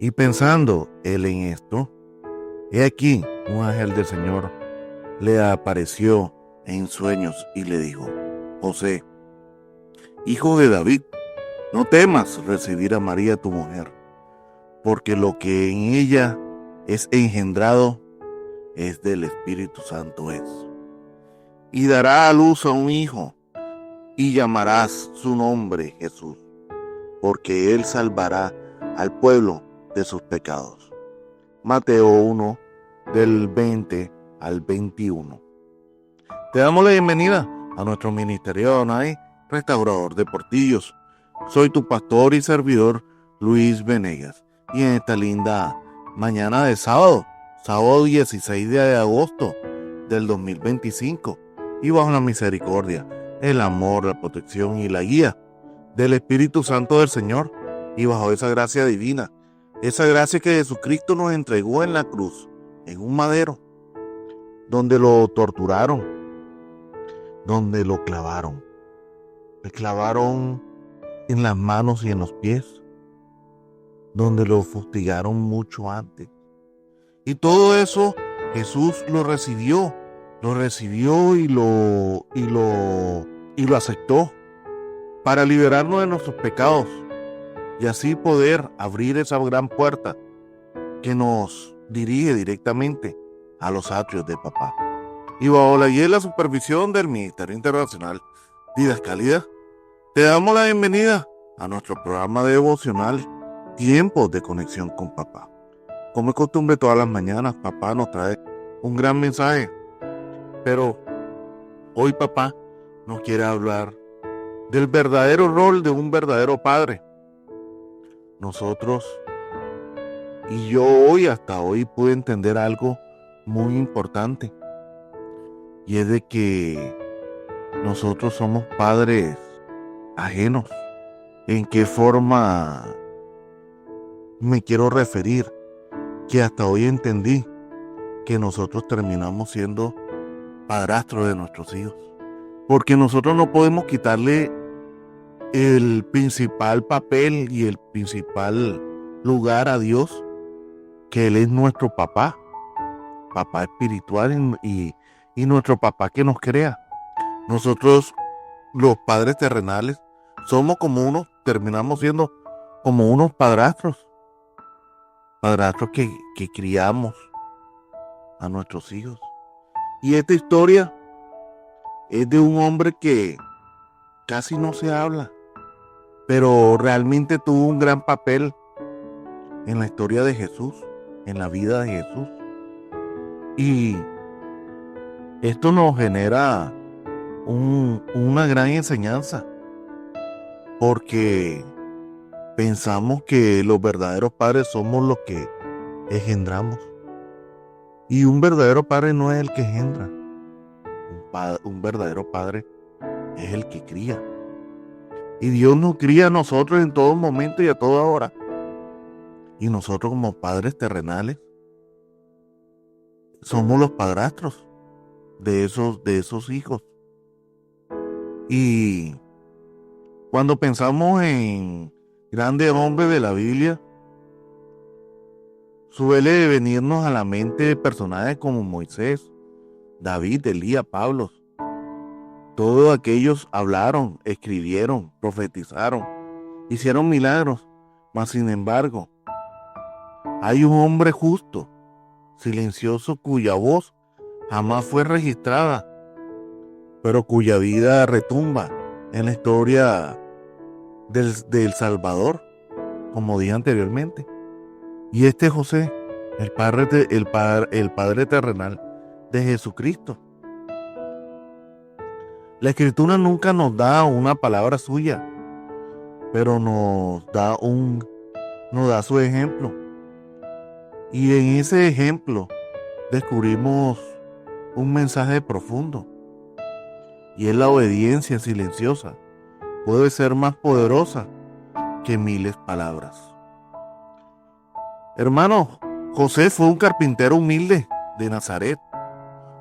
Y pensando él en esto, he aquí un ángel del Señor le apareció en sueños y le dijo: José, hijo de David, no temas recibir a María tu mujer, porque lo que en ella es engendrado es del Espíritu Santo es. Y dará a luz a un hijo, y llamarás su nombre Jesús, porque él salvará al pueblo de sus pecados. Mateo 1, del 20 al 21. Te damos la bienvenida a nuestro ministerio Adonai, restaurador de portillos. Soy tu pastor y servidor, Luis Venegas. Y en esta linda mañana de sábado 16 de agosto del 2025, y bajo la misericordia, el amor, la protección y la guía del Espíritu Santo del Señor, y bajo esa gracia divina, esa gracia que Jesucristo nos entregó en la cruz, en un madero, donde lo torturaron, donde lo clavaron. Le clavaron en las manos y en los pies, donde lo fustigaron mucho antes. Y todo eso Jesús lo recibió y lo aceptó para liberarnos de nuestros pecados y así poder abrir esa gran puerta que nos dirige directamente a los atrios de Papá. Y bajo la guía y la supervisión del Ministerio Internacional Vidas Cálidas, te damos la bienvenida a nuestro programa devocional Tiempos de Conexión con Papá. Como es costumbre, todas las mañanas Papá nos trae un gran mensaje, pero hoy Papá nos quiere hablar del verdadero rol de un verdadero padre. Nosotros, y yo hasta hoy pude entender algo muy importante, y es de que nosotros somos padres ajenos. ¿En qué forma me quiero referir? Que hasta hoy entendí que nosotros terminamos siendo padrastros de nuestros hijos, porque nosotros no podemos quitarle el principal papel y el principal lugar a Dios, que Él es nuestro papá espiritual y nuestro papá que nos crea. Nosotros, los padres terrenales, terminamos siendo como unos padrastros que criamos a nuestros hijos. Y esta historia es de un hombre que casi no se habla, pero realmente tuvo un gran papel en la historia de Jesús, en la vida de Jesús. Y esto nos genera una gran enseñanza, porque pensamos que los verdaderos padres somos los que engendramos. Y un verdadero padre no es el que engendra. Un verdadero padre es el que cría. Y Dios nos cría a nosotros en todo momento y a toda hora. Y nosotros, como padres terrenales, somos los padrastros de esos hijos. Y cuando pensamos en grandes hombres de la Biblia, suele venirnos a la mente personajes como Moisés, David, Elías, Pablo. Todos aquellos hablaron, escribieron, profetizaron, hicieron milagros, mas sin embargo, hay un hombre justo, silencioso, cuya voz jamás fue registrada, pero cuya vida retumba en la historia del Salvador, como dije anteriormente. Y este es José, el padre terrenal de Jesucristo. La Escritura nunca nos da una palabra suya, pero nos da su ejemplo. Y en ese ejemplo descubrimos un mensaje profundo, y es la obediencia silenciosa. Puede ser más poderosa que miles palabras. Hermano, José fue un carpintero humilde de Nazaret,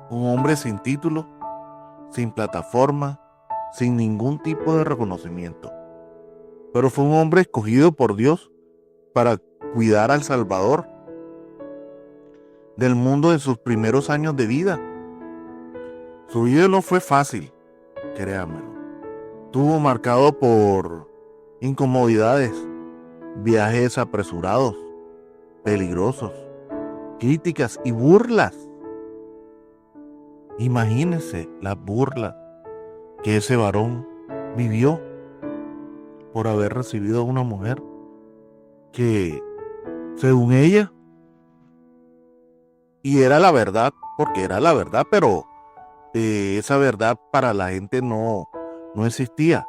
un hombre sin título, sin plataforma, sin ningún tipo de reconocimiento. Pero fue un hombre escogido por Dios para cuidar al Salvador del mundo en sus primeros años de vida. Su vida no fue fácil, créanmelo. Estuvo marcado por incomodidades, viajes apresurados, peligrosos, críticas y burlas. Imagínense las burlas que ese varón vivió por haber recibido a una mujer que, según ella, y era la verdad, porque era la verdad, pero esa verdad para la gente no existía,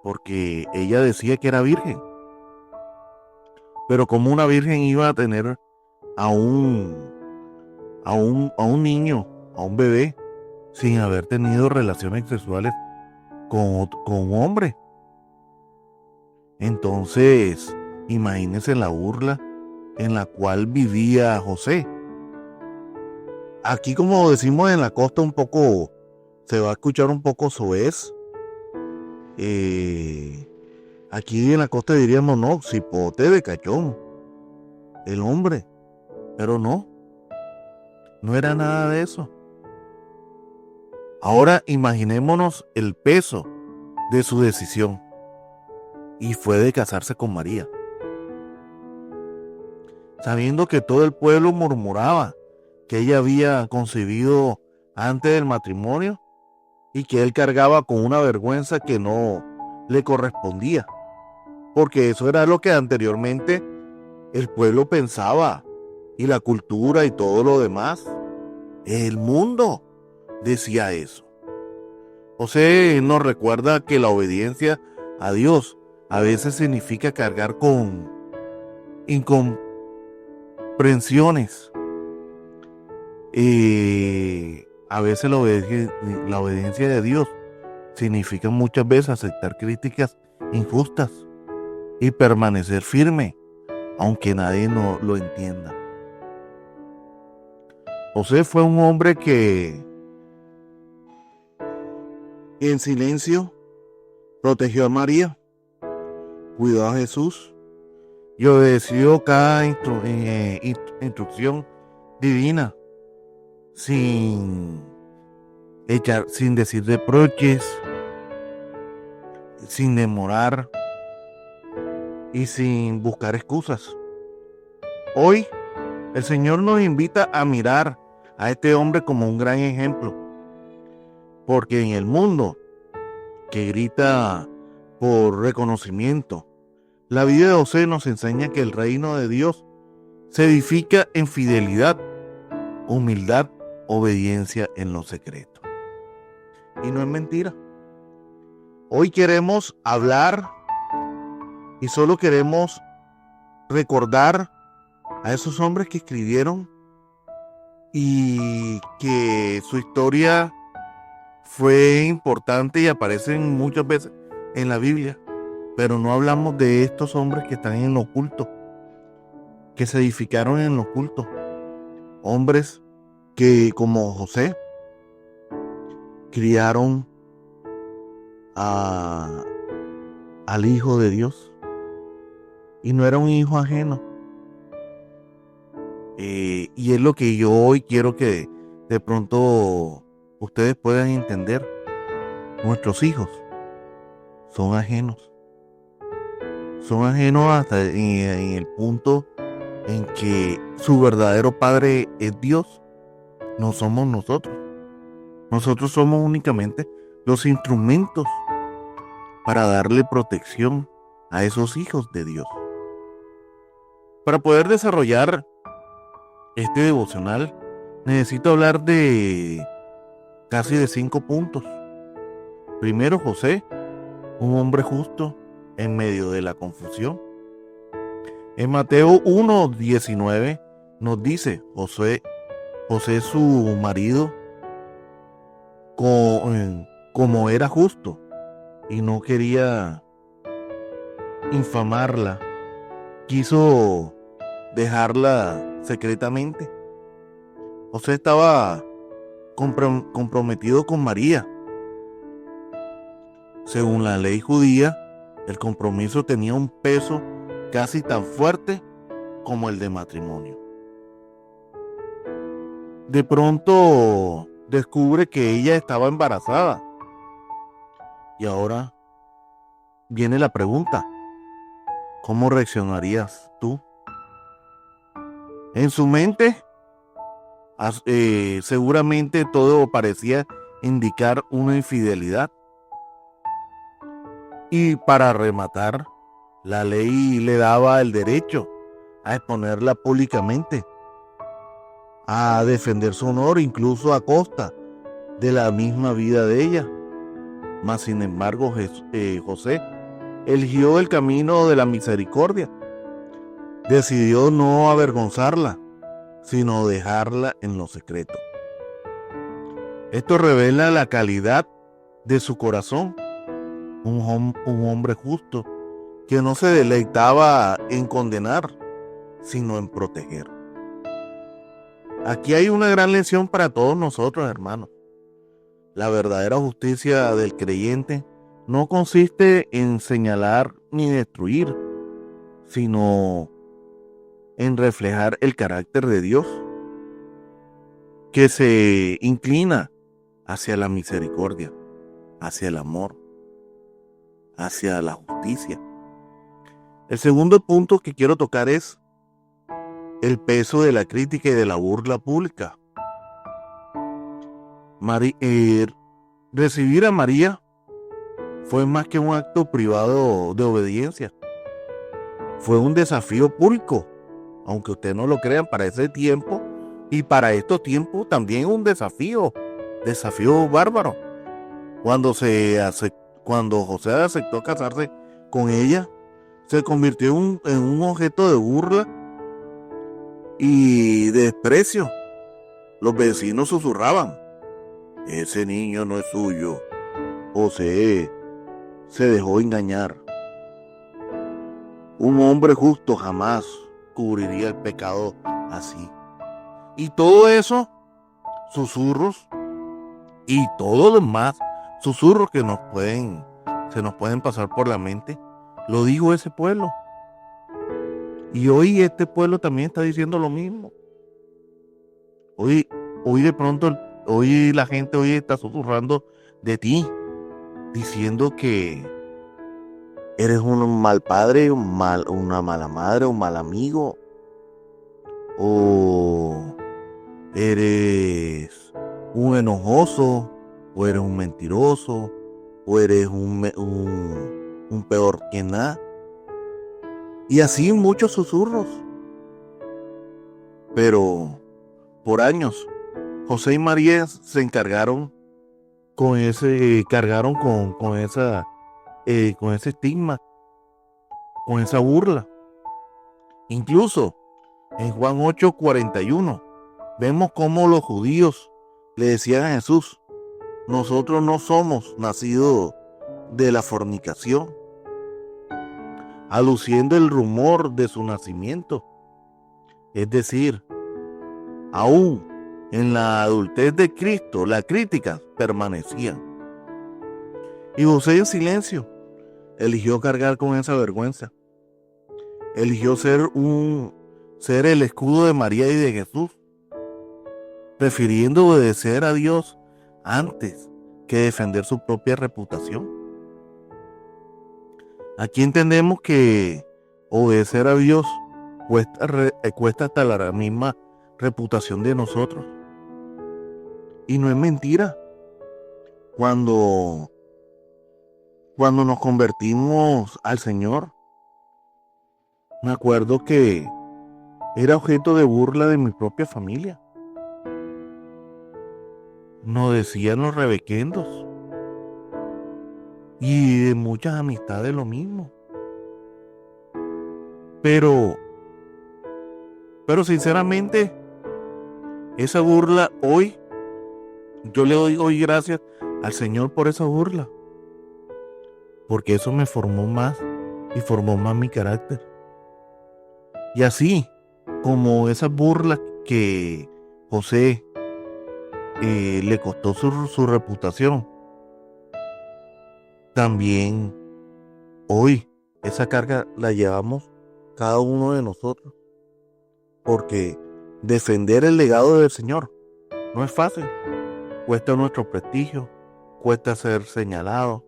porque ella decía que era virgen. Pero como una virgen iba a tener a un niño, a un bebé, sin haber tenido relaciones sexuales con un hombre? Entonces, imagínense la burla en la cual vivía José. Aquí, como decimos en la costa, un poco, se va a escuchar un poco soez. Aquí en la costa diríamos, no, cipote de cachón, el hombre. Pero no era nada de eso. Ahora imaginémonos el peso de su decisión, y fue de casarse con María, sabiendo que todo el pueblo murmuraba que ella había concebido antes del matrimonio y que él cargaba con una vergüenza que no le correspondía, porque eso era lo que anteriormente el pueblo pensaba, y la cultura y todo lo demás. El mundo decía eso. José nos recuerda que la obediencia a Dios a veces significa cargar con incomprensiones. A veces la obediencia de Dios significa muchas veces aceptar críticas injustas y permanecer firme, aunque nadie no lo entienda. José fue un hombre que en silencio protegió a María, cuidó a Jesús y obedeció cada instrucción divina sin decir reproches, sin demorar y sin buscar excusas. Hoy el Señor nos invita a mirar a este hombre como un gran ejemplo, porque en el mundo que grita por reconocimiento, la vida de José nos enseña que el reino de Dios se edifica en fidelidad, humildad, obediencia en lo secreto. Y no es mentira. Hoy queremos hablar y solo queremos recordar a esos hombres que escribieron y que su historia fue importante y aparecen muchas veces en la Biblia, pero no hablamos de estos hombres que están en lo oculto, que se edificaron en lo oculto, hombres que, como José, criaron al Hijo de Dios, y no era un hijo ajeno. Y es lo que yo hoy quiero que de pronto ustedes puedan entender. Nuestros hijos son ajenos. Son ajenos hasta en el punto en que su verdadero padre es Dios. No somos nosotros. Nosotros somos únicamente los instrumentos para darle protección a esos hijos de Dios. Para poder desarrollar este devocional, necesito hablar de casi de 5 puntos. Primero, José, un hombre justo en medio de la confusión. En Mateo 1:19 nos dice, José su marido, como era justo y no quería infamarla, quiso dejarla secretamente. José estaba comprometido con María. Según la ley judía, el compromiso tenía un peso casi tan fuerte como el de matrimonio. De pronto descubre que ella estaba embarazada. Y ahora viene la pregunta: ¿cómo reaccionarías tú? En su mente, seguramente todo parecía indicar una infidelidad. Y para rematar, la ley le daba el derecho a exponerla públicamente, a defender su honor incluso a costa de la misma vida de ella. Mas sin embargo, José eligió el camino de la misericordia. Decidió no avergonzarla, sino dejarla en lo secreto. Esto revela la calidad de su corazón. Un hombre justo que no se deleitaba en condenar, sino en proteger. Aquí hay una gran lección para todos nosotros, hermanos. La verdadera justicia del creyente no consiste en señalar ni destruir, sino en reflejar el carácter de Dios, que se inclina hacia la misericordia, hacia el amor, hacia la justicia. El segundo punto que quiero tocar es el peso de la crítica y de la burla pública. Recibir a María fue más que un acto privado de obediencia. Fue un desafío público, aunque ustedes no lo crean, para ese tiempo y para estos tiempos también un desafío bárbaro. Cuando José aceptó casarse con ella, se convirtió en un objeto de burla y de desprecio. Los vecinos susurraban: ese niño no es suyo. José se dejó engañar. Un hombre justo jamás cubriría el pecado así. Y todo eso, susurros y todo lo demás, susurros que se nos pueden pasar por la mente, lo dijo ese pueblo. Y hoy este pueblo también está diciendo lo mismo. Hoy de pronto, la gente hoy está susurrando de ti, diciendo que eres un mal padre, una mala madre, un mal amigo, o eres un enojoso, o eres un mentiroso, o eres un peor que nada. Y así muchos susurros. Pero por años, José y María se encargaron cargaron con ese estigma, con esa burla. Incluso en Juan 8:41 vemos cómo los judíos le decían a Jesús: nosotros no somos nacidos de la fornicación, aluciendo el rumor de su nacimiento. Es decir, aún en la adultez de Cristo, las críticas permanecían. Y José, en silencio, eligió cargar con esa vergüenza. Eligió ser el escudo de María y de Jesús, prefiriendo obedecer a Dios antes que defender su propia reputación. Aquí entendemos que obedecer a Dios cuesta hasta la misma reputación de nosotros. Y no es mentira. Cuando nos convertimos al Señor, me acuerdo que era objeto de burla de mi propia familia. Nos decían los rebequendos. Y de muchas amistades lo mismo. Pero sinceramente, esa burla hoy, yo le doy hoy gracias al Señor por esa burla. Porque eso me formó más y formó más mi carácter. Y así como esas burlas que José le costó su reputación, también hoy esa carga la llevamos cada uno de nosotros, porque defender el legado del Señor no es fácil. Cuesta nuestro prestigio, cuesta ser señalado,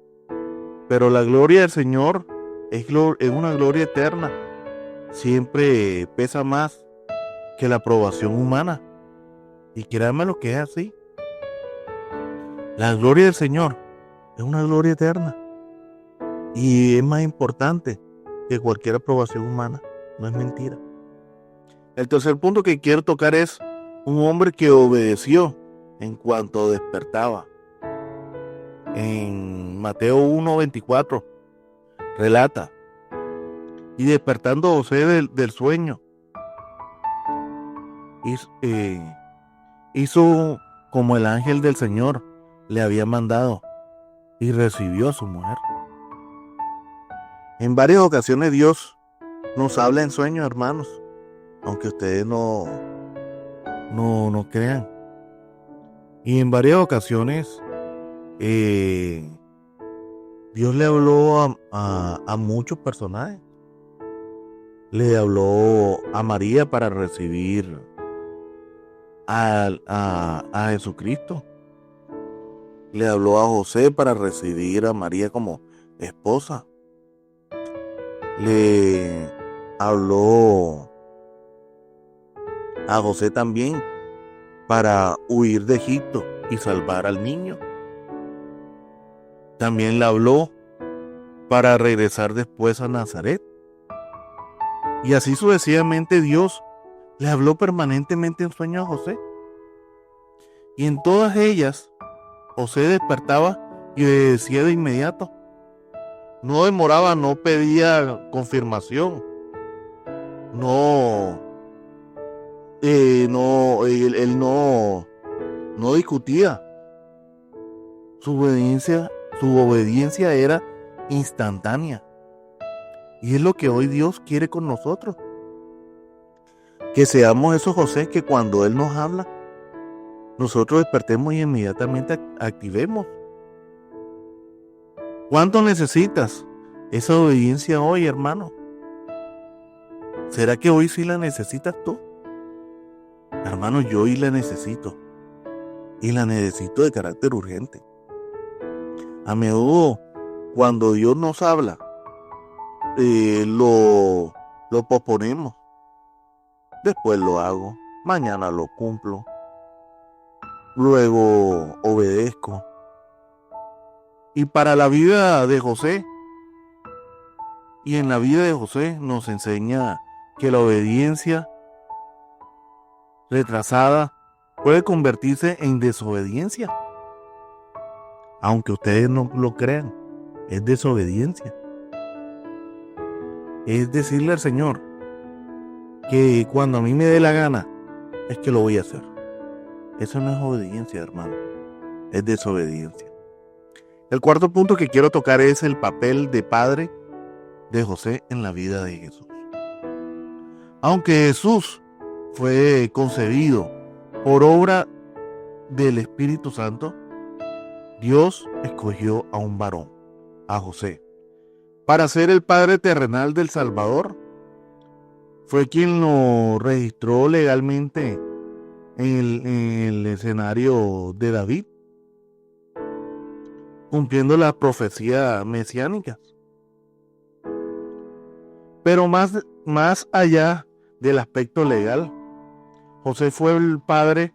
pero la gloria del Señor es una gloria eterna. Siempre pesa más que la aprobación humana. Y créanme lo que es así. La gloria del Señor es una gloria eterna. Y es más importante que cualquier aprobación humana. No es mentira. El tercer punto que quiero tocar es un hombre que obedeció en cuanto despertaba. En Mateo 1:24 relata: y despertando José del sueño, hizo como el ángel del Señor le había mandado y recibió a su mujer. En varias ocasiones Dios nos habla en sueños, hermanos, aunque ustedes no crean. Y en varias ocasiones Dios le habló a muchos personajes. Le habló a María para recibir a Jesucristo. Le habló a José para recibir a María como esposa. Le habló a José también para huir de Egipto y salvar al niño. También le habló para regresar después a Nazaret. Y así sucesivamente Dios le habló permanentemente en sueños a José. Y en todas ellas José despertaba y obedecía de inmediato. No demoraba, no pedía confirmación. Él no discutía. Su obediencia era instantánea. Y es lo que hoy Dios quiere con nosotros. Que seamos esos José que cuando Él nos habla, nosotros despertemos y inmediatamente activemos. ¿Cuánto necesitas esa obediencia hoy, hermano? ¿Será que hoy sí la necesitas tú? Hermano, yo hoy la necesito. Y la necesito de carácter urgente. A menudo, cuando Dios nos habla, lo posponemos. Después lo hago, mañana lo cumplo, luego obedezco. Y para la vida de José, y en la vida de José nos enseña que la obediencia retrasada puede convertirse en desobediencia. Aunque ustedes no lo crean, es desobediencia. Es decirle al Señor que cuando a mí me dé la gana, es que lo voy a hacer. Eso no es obediencia, hermano. Es desobediencia. El cuarto punto que quiero tocar es el papel de padre de José en la vida de Jesús. Aunque Jesús fue concebido por obra del Espíritu Santo, Dios escogió a un varón, a José, para ser el padre terrenal del Salvador. Fue quien lo registró legalmente en el escenario de David, cumpliendo las profecías mesiánicas. Pero más allá del aspecto legal, José fue el padre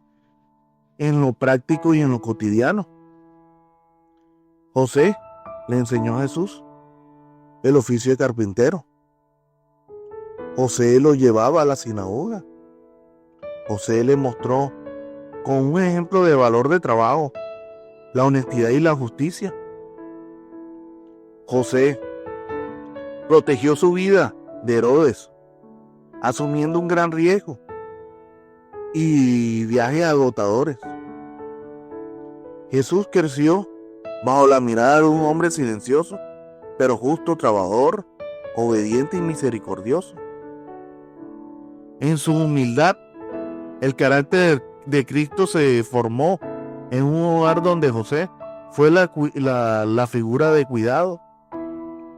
en lo práctico y en lo cotidiano. José le enseñó a Jesús el oficio de carpintero. José lo llevaba a la sinagoga. José le mostró con un ejemplo de valor de trabajo la honestidad y la justicia. José protegió su vida de Herodes, asumiendo un gran riesgo y viajes agotadores. Jesús creció bajo la mirada de un hombre silencioso, pero justo, trabajador, obediente y misericordioso. En su humildad, el carácter de Cristo se formó en un hogar donde José fue la figura de cuidado,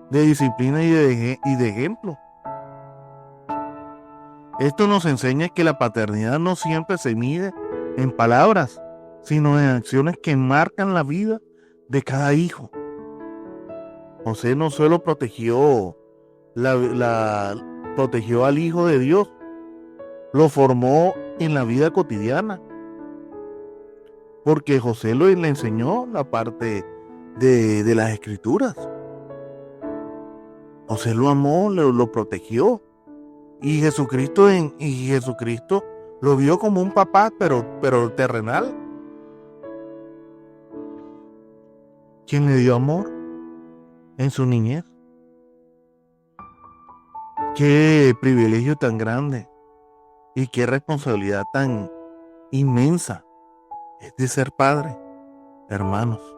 de disciplina y de ejemplo. Esto nos enseña que la paternidad no siempre se mide en palabras, sino en acciones que marcan la vida de cada hijo. José no solo protegió protegió al Hijo de Dios, lo formó en la vida cotidiana, porque José le enseñó la parte de las escrituras. José lo amó, lo protegió, y Jesucristo lo vio como un papá, pero terrenal, quien le dio amor en su niñez. Qué privilegio tan grande y qué responsabilidad tan inmensa es de ser padre, hermanos.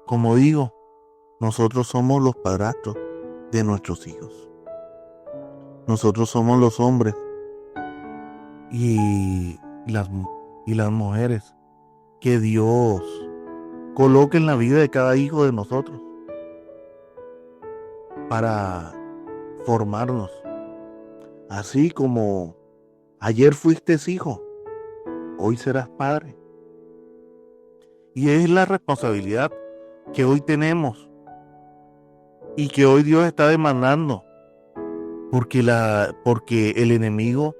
Como digo, nosotros somos los padrastros de nuestros hijos. Nosotros somos los hombres y las mujeres que Dios coloca en la vida de cada hijo de nosotros para formarnos. Así como ayer fuiste hijo, hoy serás padre. Y es la responsabilidad que hoy tenemos y que hoy Dios está demandando, porque el enemigo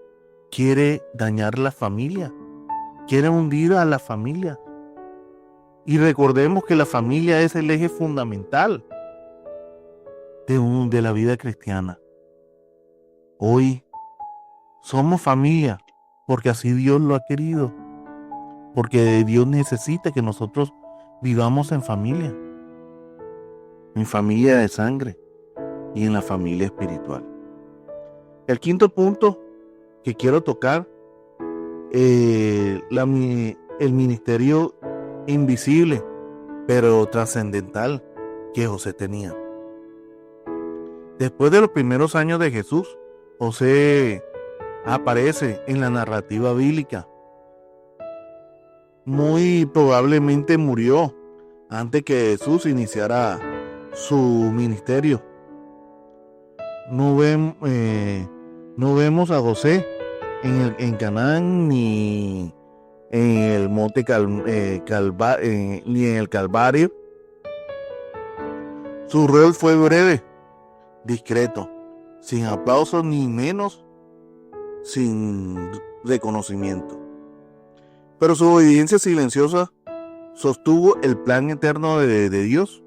quiere dañar la familia, quiere hundir a la familia. Y recordemos que la familia es el eje fundamental de la vida cristiana. Hoy somos familia porque así Dios lo ha querido, porque Dios necesita que nosotros vivamos en familia de sangre y en la familia espiritual. El quinto punto que quiero tocar, el ministerio invisible pero trascendental que José tenía. Después de los primeros años de Jesús, José aparece en la narrativa bíblica. Muy probablemente murió antes que Jesús iniciara su ministerio. No vemos a José en Canaán ni en el monte ni en el Calvario. Su rol fue breve, discreto, sin aplausos ni menos sin reconocimiento. Pero su obediencia silenciosa sostuvo el plan eterno de Dios.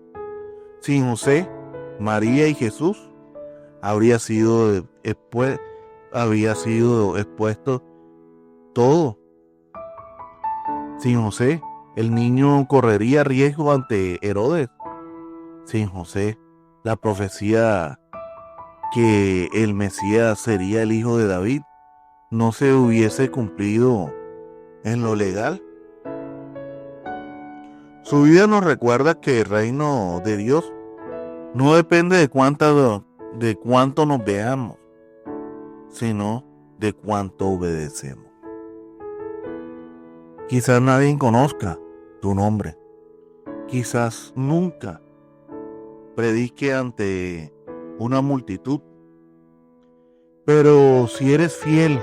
Sin José, María y Jesús habría sido expuesto todo. Sin José, el niño correría riesgo ante Herodes. Sin José, la profecía que el Mesías sería el hijo de David no se hubiese cumplido en lo legal. Su vida nos recuerda que el reino de Dios no depende de cuánto nos veamos, sino de cuánto obedecemos. Quizás nadie conozca tu nombre, quizás nunca predique ante una multitud, pero si eres fiel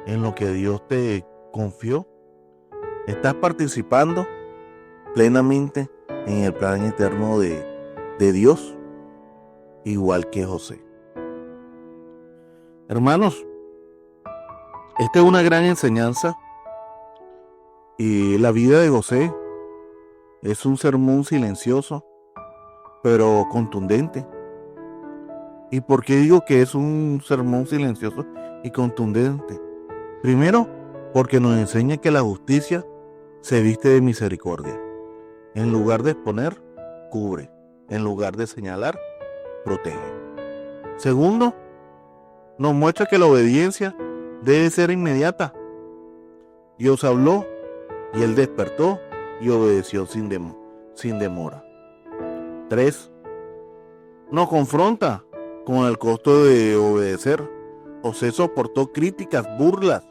en lo que Dios te confió, estás participando plenamente en el plan eterno de Dios, igual que José. Hermanos, esta es una gran enseñanza y la vida de José es un sermón silencioso, pero contundente. ¿Y por qué digo que es un sermón silencioso y contundente? Primero, porque nos enseña que la justicia se viste de misericordia. En lugar de exponer, cubre. En lugar de señalar, protege. Segundo, nos muestra que la obediencia debe ser inmediata. Dios habló y él despertó y obedeció sin demora. 3. Nos confronta con el costo de obedecer. José soportó críticas, burlas,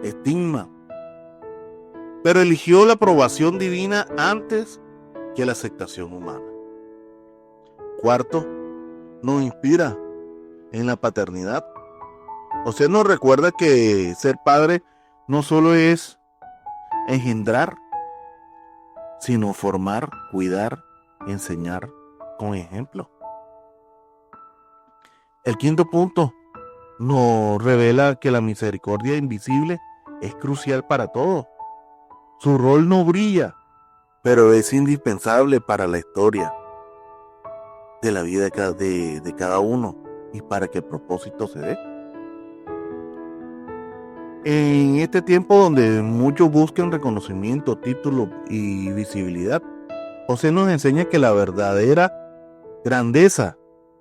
estigma, pero eligió la aprobación divina antes que la aceptación humana. 4. Nos inspira en la paternidad. José nos recuerda que ser padre no solo es engendrar, sino formar, cuidar, enseñar con ejemplo. El quinto punto nos revela que la misericordia invisible es crucial para todo. Su rol no brilla, pero es indispensable para la historia de la vida de cada uno y para que el propósito se dé. En este tiempo donde muchos buscan reconocimiento, título y visibilidad, José nos enseña que la verdadera grandeza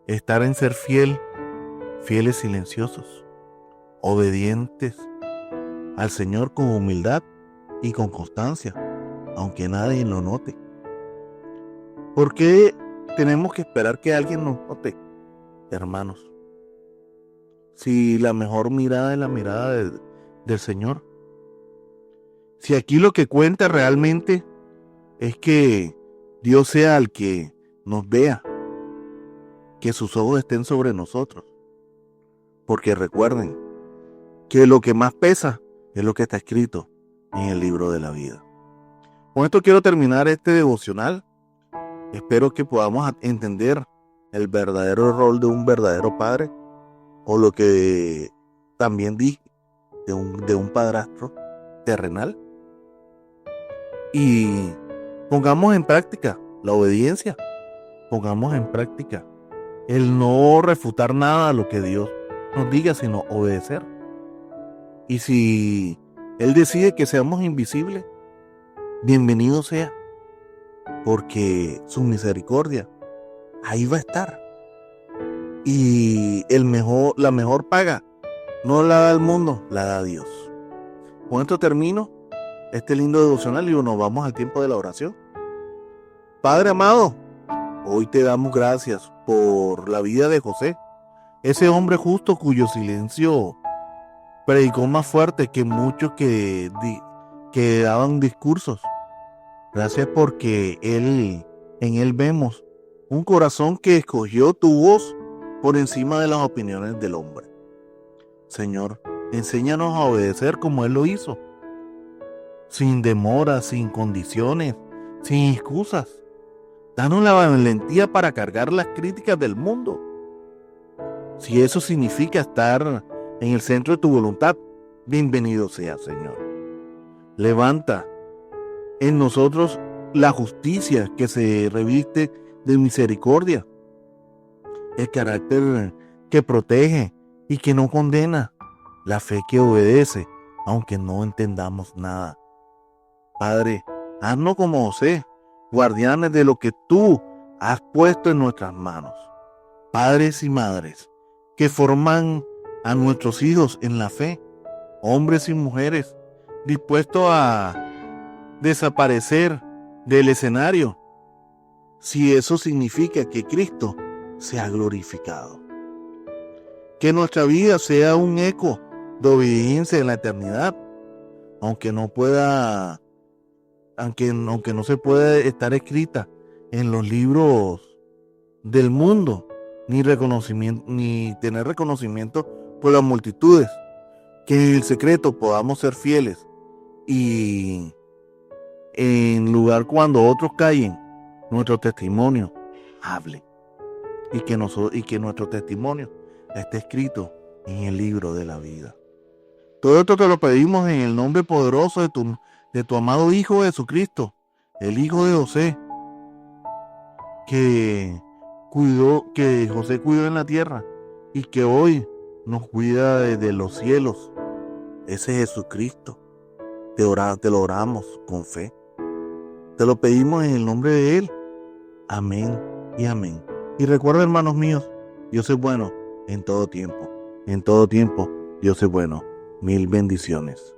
está en ser fieles silenciosos, obedientes al Señor con humildad y con constancia, aunque nadie lo note. ¿Por qué tenemos que esperar que alguien nos note, hermanos? Si la mejor mirada es la mirada del Señor. Si aquí lo que cuenta realmente es que Dios sea el que nos vea, que sus ojos estén sobre nosotros. Porque recuerden que lo que más pesa es lo que está escrito en el libro de la vida. Con esto quiero terminar este devocional. Espero que podamos entender el verdadero rol de un verdadero padre, o lo que también dije de un padrastro terrenal. Y pongamos en práctica la obediencia. Pongamos en práctica el no refutar nada a lo que Dios nos diga, sino obedecer. Y si Él decide que seamos invisibles, bienvenido sea, porque su misericordia ahí va a estar. Y la mejor paga no la da el mundo, la da Dios. Con esto termino este lindo devocional y nos vamos al tiempo de la oración. Padre amado, hoy te damos gracias por la vida de José, ese hombre justo cuyo silencio predicó más fuerte que muchos que daban discursos. Gracias porque en él vemos un corazón que escogió tu voz por encima de las opiniones del hombre. Señor, enséñanos a obedecer como Él lo hizo, sin demora, sin condiciones, sin excusas. Danos la valentía para cargar las críticas del mundo. Si eso significa estar en el centro de tu voluntad, bienvenido sea, Señor. Levanta en nosotros la justicia que se reviste de misericordia, el carácter que protege y que no condena, la fe que obedece, aunque no entendamos nada. Padre, haznos como José, guardianes de lo que tú has puesto en nuestras manos. Padres y madres que forman a nuestros hijos en la fe, hombres y mujeres dispuestos a desaparecer del escenario, si eso significa que Cristo sea glorificado. Que nuestra vida sea un eco de obediencia en la eternidad, aunque no se pueda estar escrita en los libros del mundo, ni tener reconocimiento por las multitudes. Que en el secreto podamos ser fieles y en lugar cuando otros callen, nuestro testimonio hable, y que nuestro testimonio esté escrito en el libro de la vida. Todo esto te lo pedimos en el nombre poderoso de tu amado Hijo Jesucristo, el Hijo de José, que José cuidó en la tierra y que hoy nos cuida desde los cielos. Ese Jesucristo. Te lo oramos con fe. Te lo pedimos en el nombre de Él. Amén y amén. Y recuerda, hermanos míos, Dios es bueno en todo tiempo. En todo tiempo, Dios es bueno. Mil bendiciones.